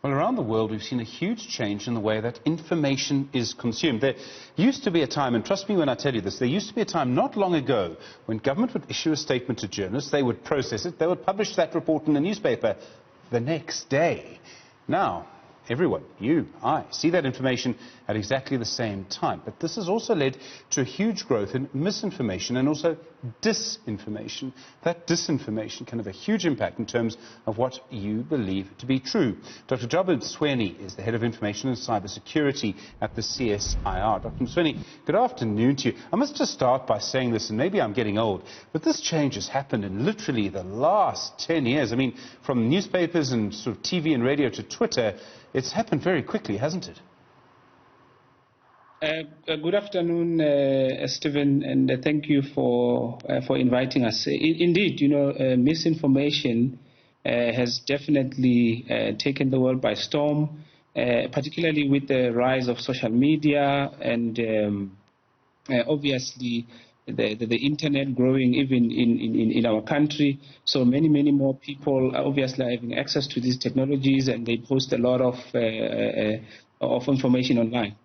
Well, around the world, we've seen a huge change in the way that information is consumed. There used to be a time, and trust me when I tell you this, there used to be a time not long ago when government would issue a statement to journalists, they would process it, they would publish that report in the newspaper the next day. Now, everyone, you, I, see that information at exactly the same time. But this has also led to a huge growth in misinformation and also disinformation. That disinformation can have a huge impact in terms of what you believe to be true. Dr. Jabu is the Head of Information and Cybersecurity at the CSIR. Dr. Mtsweni, good afternoon to you. I must just start by saying this, and maybe I'm getting old, but this change has happened in literally the last 10 years. I mean, from newspapers and sort of TV and radio to Twitter, it's happened very quickly, hasn't it? Good afternoon, Stephen, and thank you for inviting us. Indeed, you know, misinformation has definitely taken the world by storm, particularly with the rise of social media and obviously the internet growing even in our country. So many more people obviously are having access to these technologies, and they post a lot of information online.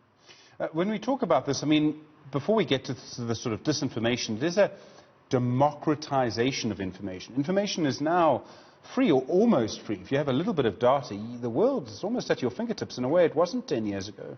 When we talk about this, I mean, before we get to the sort of disinformation, there's a democratization of information. Information is now free or almost free. If you have a little bit of data, the world is almost at your fingertips in a way it wasn't 10 years ago.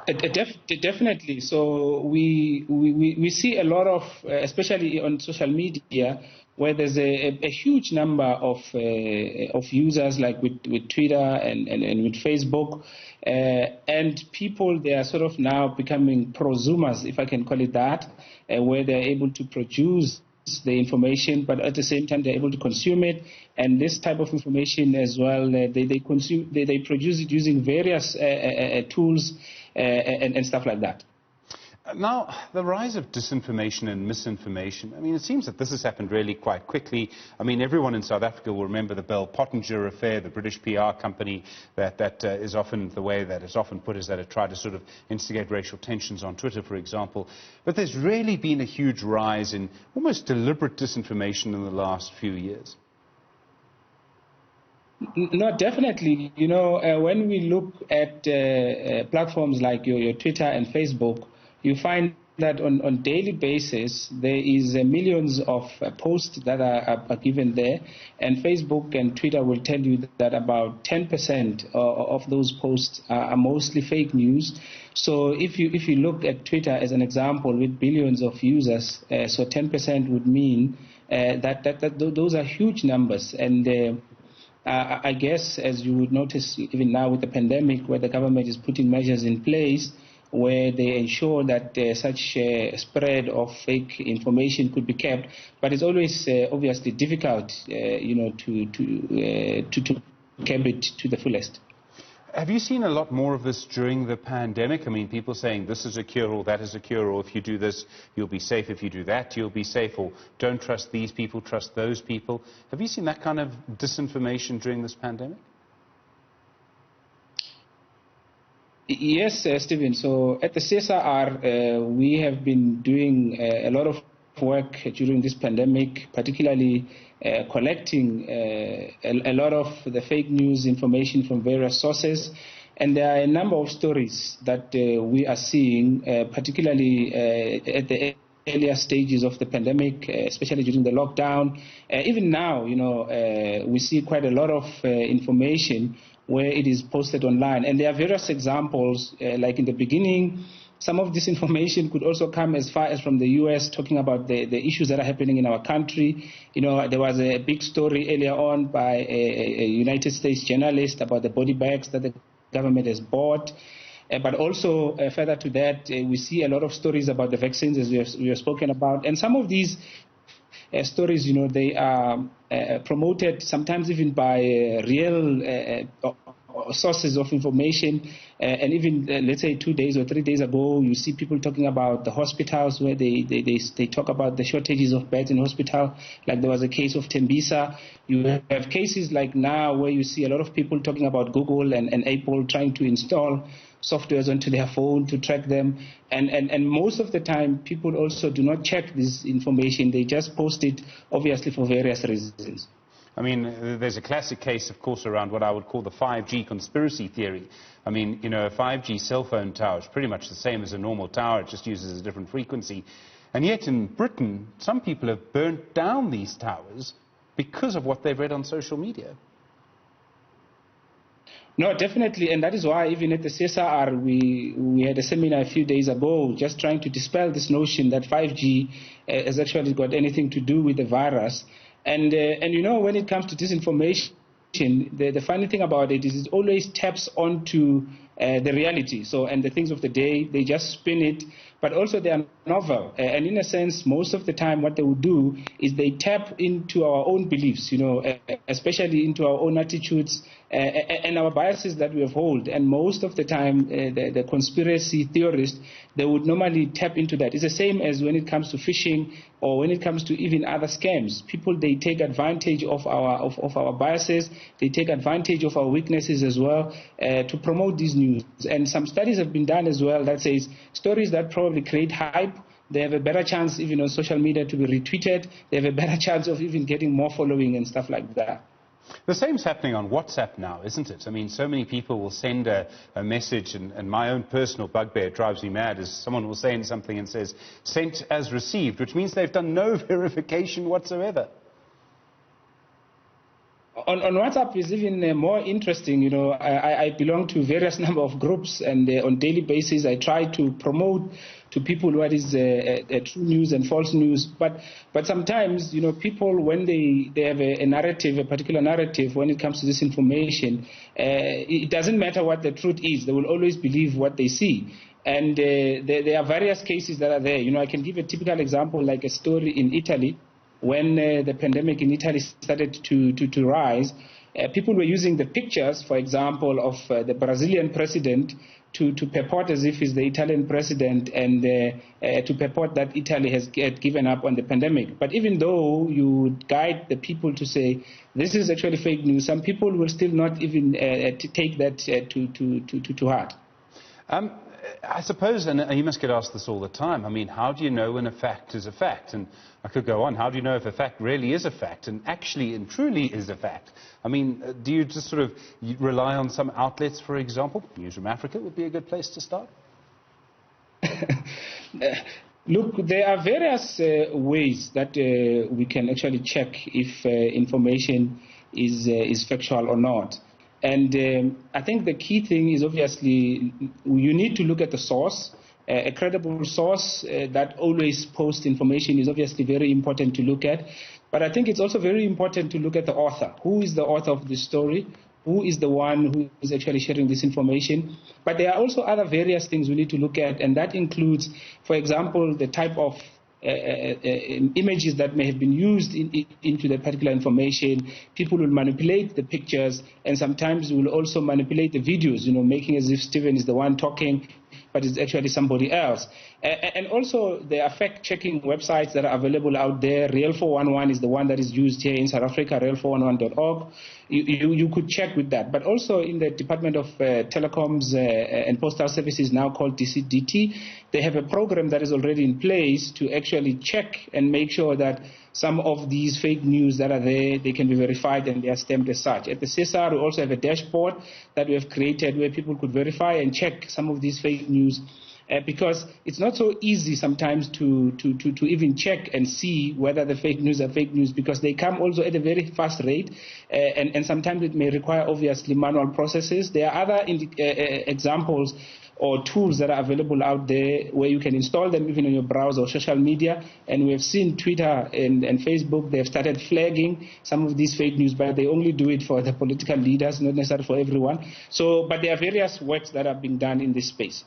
Definitely. So we see a lot of, especially on social media, where there's a huge number of users, like with Twitter and with Facebook, and people, they are sort of now becoming prosumers, if I can call it that, where they're able to produce the information, but at the same time they're able to consume it. And this type of information as well, they produce it using various tools and stuff like that. Now, the rise of disinformation and misinformation, I mean, it seems that this has happened really quite quickly. I mean, everyone in South Africa will remember the Bell Pottinger affair, the British PR company that is often, the way that it's often put is that it tried to sort of instigate racial tensions on Twitter, for example. But there's really been a huge rise in almost deliberate disinformation in the last few years. No, definitely. You know, when we look at platforms like your Twitter and Facebook, you find that on daily basis there is millions of posts that are given there, and Facebook and Twitter will tell you that about 10% of those posts are mostly fake news. So if you look at Twitter as an example with billions of users, so 10% would mean that those are huge numbers. And I guess, as you would notice even now with the pandemic, where the government is putting measures in place where they ensure that such spread of fake information could be kept, but it's always obviously difficult, you know, to keep it to the fullest. Have you seen a lot more of this during the pandemic? I mean, people saying this is a cure-all, that is a cure-all. If you do this, you'll be safe. If you do that, you'll be safe. Or don't trust these people, trust those people. Have you seen that kind of disinformation during this pandemic? Yes, Stephen. So at the CSIR, we have been doing a lot of work during this pandemic, particularly collecting a lot of the fake news information from various sources. And there are a number of stories that we are seeing, particularly at the earlier stages of the pandemic, especially during the lockdown. Even now, you know, we see quite a lot of information where it is posted online. And there are various examples, like in the beginning, some of this information could also come as far as from the U.S., talking about the issues that are happening in our country. You know, there was a big story earlier on by a United States journalist about the body bags that the government has bought. But also, further to that, we see a lot of stories about the vaccines, as we have spoken about. And some of these stories, you know, they are promoted sometimes even by real sources of information. And even, let's say, 2 days or 3 days ago, you see people talking about the hospitals where they talk about the shortages of beds in hospital. Like there was a case of Tembisa. You have cases like now where you see a lot of people talking about Google and Apple trying to install softwares onto their phone to track them. And most of the time, people also do not check this information. They just post it, obviously, for various reasons. I mean, there's a classic case, of course, around what I would call the 5G conspiracy theory. I mean, you know, a 5G cell phone tower is pretty much the same as a normal tower. It just uses a different frequency. And yet in Britain, some people have burnt down these towers because of what they've read on social media. No, definitely, and that is why even at the CSIR we had a seminar a few days ago just trying to dispel this notion that 5G has actually got anything to do with the virus. And you know, when it comes to disinformation, the funny thing about it is it always taps onto the reality. So, and the things of the day, they just spin it, but also they are novel. And in a sense, most of the time what they will do is they tap into our own beliefs, you know, especially into our own attitudes and our biases that we have hold. And most of the time, the conspiracy theorists, they would normally tap into that. It's the same as when it comes to phishing or when it comes to even other scams. People, they take advantage of our biases. They take advantage of our weaknesses as well to promote these news. And some studies have been done as well that says stories that probably create hype, they have a better chance even on social media to be retweeted. They have a better chance of even getting more following and stuff like that. The same's happening on WhatsApp now, isn't it? I mean, so many people will send a message, and my own personal bugbear drives me mad, is someone will send something and says, sent as received, which means they've done no verification whatsoever. On WhatsApp is even more interesting. You know, I belong to various number of groups, and on daily basis I try to promote to people what is true news and false news. But sometimes, you know, people, when they have a narrative, a particular narrative, when it comes to this information, it doesn't matter what the truth is. They will always believe what they see. And there are various cases that are there. You know, I can give a typical example, like a story in Italy. When the pandemic in Italy started to rise, people were using the pictures, for example, of the Brazilian president to purport as if he's the Italian president, and to purport that Italy has given up on the pandemic. But even though you would guide the people to say this is actually fake news, some people will still not even take that to heart. I suppose, and you must get asked this all the time, I mean, how do you know when a fact is a fact? And I could go on, how do you know if a fact really is a fact and actually and truly is a fact? I mean, do you just sort of rely on some outlets, for example? Newzroom Afrika would be a good place to start. Look, there are various ways that we can actually check if information is factual or not. And I think the key thing is obviously you need to look at the source. A credible source that always posts information is obviously very important to look at. But I think it's also very important to look at the author. Who is the author of this story? Who is the one who is actually sharing this information? But there are also other various things we need to look at, and that includes, for example, the type of images that may have been used into the particular information. People will manipulate the pictures, and sometimes will also manipulate the videos, you know, making as if Stephen is the one talking, but it's actually somebody else. And also there are fact-checking websites that are available out there. Real 411 is the one that is used here in South Africa, real411.org. You could check with that. But also in the Department of Telecoms and Postal Services, now called DT, they have a program that is already in place to actually check and make sure that some of these fake news that are there, they can be verified and they are stamped as such. At the CSIR, we also have a dashboard that we have created where people could verify and check some of these fake news. Because it's not so easy sometimes to even check and see whether the fake news are fake news, because they come also at a very fast rate, and sometimes it may require obviously manual processes. There are other examples or tools that are available out there where you can install them even on your browser or social media. And we have seen Twitter and Facebook, they have started flagging some of these fake news, but they only do it for the political leaders, not necessarily for everyone. So, but there are various works that are being done in this space.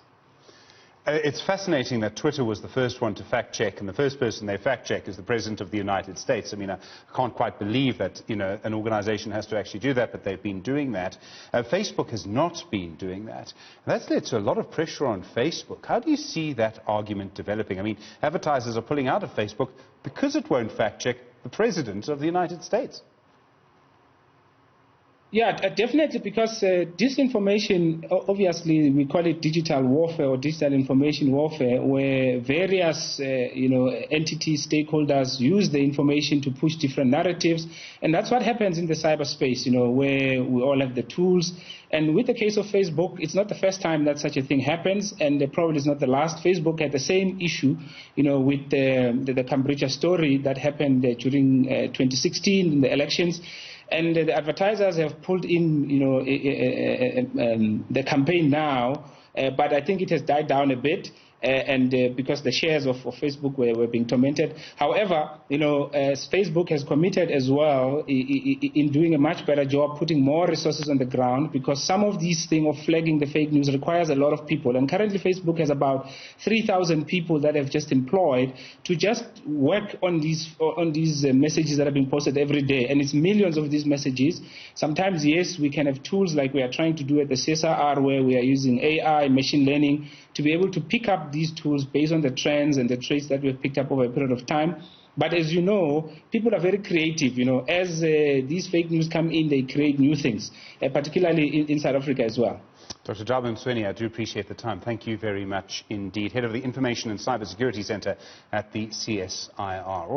It's fascinating that Twitter was the first one to fact-check, and the first person they fact-check is the President of the United States. I mean, I can't quite believe that, you know, an organization has to actually do that, but they've been doing that. Facebook has not been doing that. And that's led to a lot of pressure on Facebook. How do you see that argument developing? I mean, advertisers are pulling out of Facebook because it won't fact-check the President of the United States. Yeah, definitely, because disinformation, obviously we call it digital warfare or digital information warfare, where various entities, stakeholders use the information to push different narratives. And that's what happens in the cyberspace, where we all have the tools. And with the case of Facebook, it's not the first time that such a thing happens, and probably it's not the last. Facebook had the same issue, with the Cambridge story that happened during 2016 in the elections. And the advertisers have pulled in, the campaign now, but I think it has died down a bit. Because the shares of Facebook were being tormented. However, Facebook has committed as well in doing a much better job, putting more resources on the ground, because some of these things of flagging the fake news requires a lot of people. And currently Facebook has about 3,000 people that have just employed to just work on these messages that are being posted every day. And it's millions of these messages. Sometimes, yes, we can have tools like we are trying to do at the CSIR, where we are using AI, machine learning, to be able to pick up these tools based on the trends and the traits that we've picked up over a period of time. But as you know, people are very creative. As these fake news come in, they create new things, particularly in South Africa as well. Dr. Jabu Mtsweni, I do appreciate the time. Thank you very much indeed. Head of the Information and Cybersecurity Centre at the CSIR.